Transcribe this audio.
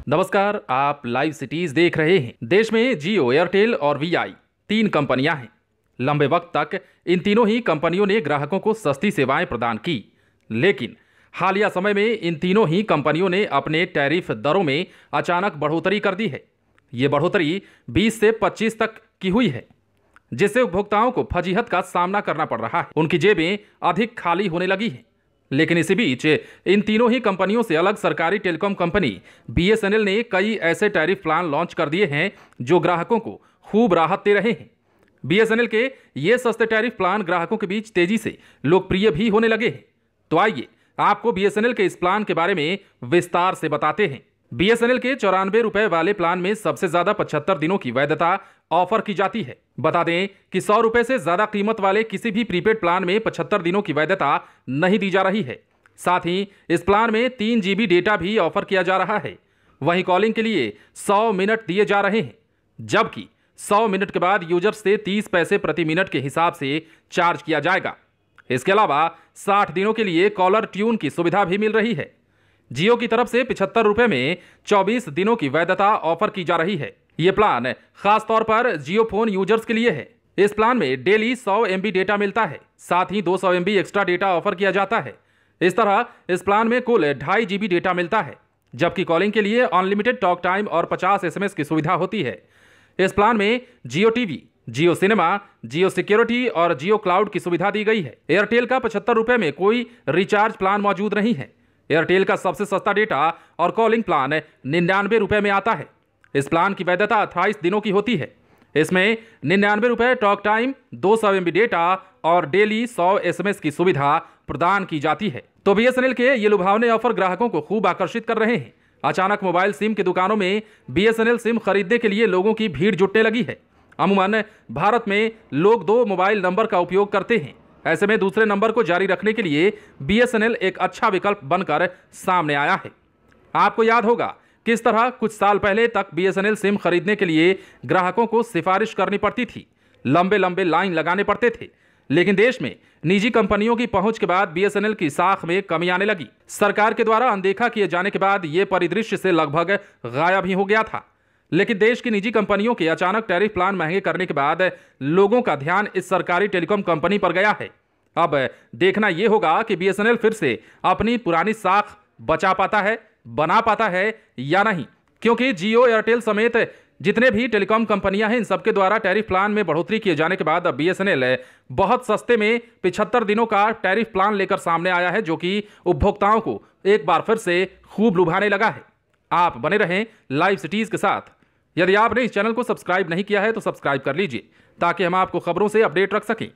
नमस्कार, आप live cities देख रहे हैं। देश में जियो, एयरटेल और वीआई 3 कंपनियां हैं। लंबे वक्त तक इन तीनों ही कंपनियों ने ग्राहकों को सस्ती सेवाएं प्रदान की, लेकिन हालिया समय में इन तीनों ही कंपनियों ने अपने टैरिफ दरों में अचानक बढ़ोतरी कर दी है। ये बढ़ोतरी 20 से 25 तक की हुई है, जिससे उपभोक्ताओं को फजीहत का सामना करना पड़ रहा है। उनकी जेबें अधिक खाली होने लगी हैं। लेकिन इसी बीच इन तीनों ही कंपनियों से अलग सरकारी टेलीकॉम कंपनी बीएसएनएल ने कई ऐसे टैरिफ प्लान लॉन्च कर दिए हैं जो ग्राहकों को खूब राहत दे रहे हैं। बीएसएनएल के ये सस्ते टैरिफ प्लान ग्राहकों के बीच तेजी से लोकप्रिय भी होने लगे हैं। तो आइए आपको बीएसएनएल के इस प्लान के बारे में विस्तार से बताते हैं। बीएसएनएल के 94 रुपए वाले प्लान में सबसे ज्यादा 75 दिनों की वैधता ऑफर की जाती है। बता दें कि 100 रुपए से ज्यादा कीमत वाले किसी भी प्रीपेड प्लान में 75 दिनों की वैधता नहीं दी जा रही है। साथ ही इस प्लान में 3 GB डेटा भी ऑफर किया जा रहा है। वहीं कॉलिंग के लिए 100 मिनट दिए जा रहे हैं, जबकि 100 मिनट के बाद यूजर से 30 पैसे प्रति मिनट के हिसाब से चार्ज किया जाएगा। इसके अलावा 60 दिनों के लिए कॉलर ट्यून की सुविधा भी मिल रही है। जियो की तरफ से 75 रुपए में 24 दिनों की वैधता ऑफर की जा रही है। यह प्लान खास तौर पर जियो फोन यूजर्स के लिए है। इस प्लान में डेली 100 MB डेटा मिलता है, साथ ही 200 MB एक्स्ट्रा डेटा ऑफर किया जाता है। इस तरह इस प्लान में कुल 2.5 GB डेटा मिलता है, जबकि कॉलिंग के लिए अनलिमिटेड टॉक टाइम और 50 SMS की सुविधा होती है। इस प्लान में जियो टीवी, जियो सिनेमा, जियो सिक्योरिटी और जियो क्लाउड की सुविधा दी गई है। एयरटेल का 75 रुपए में कोई रिचार्ज प्लान मौजूद नहीं है। एयरटेल का सबसे सस्ता डेटा और कॉलिंग प्लान 99 रुपए में आता है। इस प्लान की वैधता 28 दिनों की होती है। इसमें 99 रुपए टॉक टाइम, 200 MB डेटा और डेली 100 SMS की सुविधा प्रदान की जाती है। तो बीएसएनएल के ये लुभावने ऑफर ग्राहकों को खूब आकर्षित कर रहे हैं। अचानक मोबाइल सिम की दुकानों में बीएसएनएल सिम खरीदने के लिए लोगों की भीड़ जुटने लगी है। अमूमन भारत में लोग 2 मोबाइल नंबर का उपयोग करते हैं। ऐसे में दूसरे नंबर को जारी रखने के लिए बीएसएनएल एक अच्छा विकल्प बनकर सामने आया है। आपको याद होगा किस तरह कुछ साल पहले तक बीएसएनएल सिम खरीदने के लिए ग्राहकों को सिफारिश करनी पड़ती थी, लंबे लंबे लाइन लगाने पड़ते थे। लेकिन देश में निजी कंपनियों की पहुंच के बाद बीएसएनएल की साख में कमी आने लगी। सरकार के द्वारा अनदेखा किए जाने के बाद यह परिदृश्य से लगभग गायब ही हो गया था। लेकिन देश की निजी कंपनियों के अचानक टैरिफ प्लान महंगे करने के बाद लोगों का ध्यान इस सरकारी टेलीकॉम कंपनी पर गया है। अब देखना यह होगा कि बीएसएनएल फिर से अपनी पुरानी साख बचा पाता है, बना पाता है या नहीं, क्योंकि जियो, एयरटेल समेत जितने भी टेलीकॉम कंपनियां हैं, इन सबके द्वारा टैरिफ प्लान में बढ़ोतरी किए जाने के बाद अब बीएसएनएल बहुत सस्ते में 75 दिनों का टैरिफ प्लान लेकर सामने आया है, जो कि उपभोक्ताओं को एक बार फिर से खूब लुभाने लगा है। आप बने रहें लाइव सिटीज के साथ। यदि आपने इस चैनल को सब्सक्राइब नहीं किया है तो सब्सक्राइब कर लीजिए, ताकि हम आपको खबरों से अपडेट रख सकें।